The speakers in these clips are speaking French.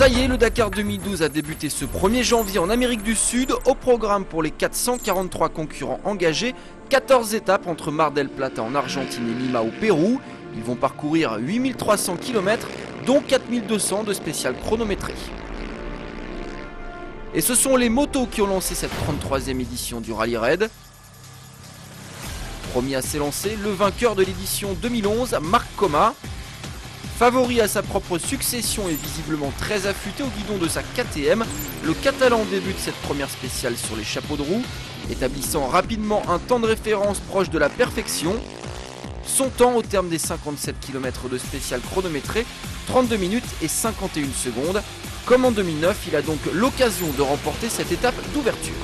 Ça y est, le Dakar 2012 a débuté ce 1er janvier en Amérique du Sud. Au programme pour les 443 concurrents engagés, 14 étapes entre Mar del Plata en Argentine et Lima au Pérou. Ils vont parcourir 8300 km, dont 4200 de spéciales chronométrées. Et ce sont les motos qui ont lancé cette 33e édition du Rallye Raid. Premier à s'élancer, le vainqueur de l'édition 2011, Marc Coma. Favori à sa propre succession et visiblement très affûté au guidon de sa KTM, le Catalan débute cette première spéciale sur les chapeaux de roue, établissant rapidement un temps de référence proche de la perfection. Son temps au terme des 57 km de spéciale chronométrée, 32 minutes et 51 secondes. Comme en 2009, il a donc l'occasion de remporter cette étape d'ouverture.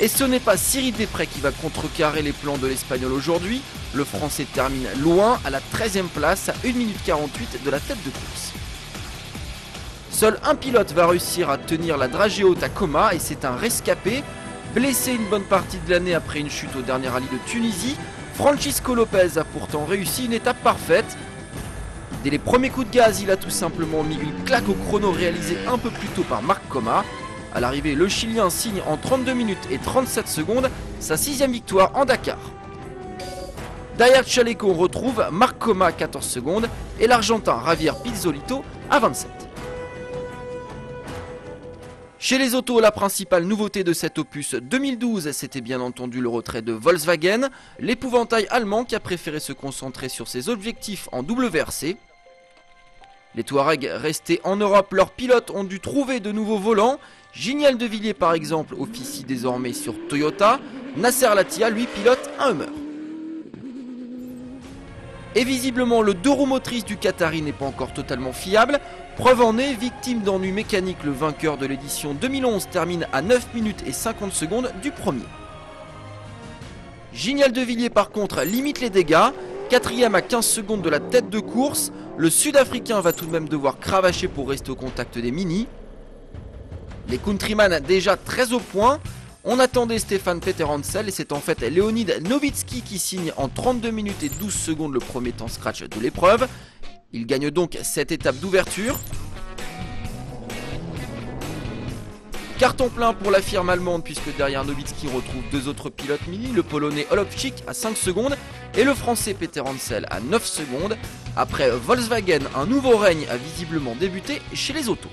Et ce n'est pas Cyril Desprez qui va contrecarrer les plans de l'Espagnol aujourd'hui. Le Français termine loin à la 13e place à 1 minute 48 de la tête de course. Seul un pilote va réussir à tenir la dragée haute à Coma et c'est un rescapé. Blessé une bonne partie de l'année après une chute au dernier rallye de Tunisie, Francisco Lopez a pourtant réussi une étape parfaite. Dès les premiers coups de gaz, il a tout simplement mis une claque au chrono réalisé un peu plus tôt par Marc Coma. À l'arrivée, le Chilien signe en 32 minutes et 37 secondes sa 6e victoire en Dakar. Derrière Chaleco, on retrouve Marc Coma à 14 secondes et l'Argentin Javier Pizzolito à 27. Chez les autos, la principale nouveauté de cet opus 2012, c'était bien entendu le retrait de Volkswagen, l'épouvantail allemand qui a préféré se concentrer sur ses objectifs en WRC. Les Touaregs restés en Europe, leurs pilotes ont dû trouver de nouveaux volants. Giniel de Villiers par exemple officie désormais sur Toyota. Nasser Latia lui pilote un Hummer. Et visiblement le deux roues motrices du Qatari n'est pas encore totalement fiable. Preuve en est, victime d'ennuis mécaniques, le vainqueur de l'édition 2011 termine à 9 minutes et 50 secondes du premier. Giniel de Villiers par contre limite les dégâts. 4e à 15 secondes de la tête de course. Le Sud-Africain va tout de même devoir cravacher pour rester au contact des Mini. Les countryman déjà très au point. On attendait Stéphane Peterhansel et c'est en fait Leonid Novitsky qui signe en 32 minutes et 12 secondes le premier temps scratch de l'épreuve. Il gagne donc cette étape d'ouverture. Carton plein pour la firme allemande puisque derrière Novitsky on retrouve deux autres pilotes Mini, le polonais Olofczyk à 5 secondes et le français Peterhansel à 9 secondes. Après Volkswagen, un nouveau règne a visiblement débuté chez les autos.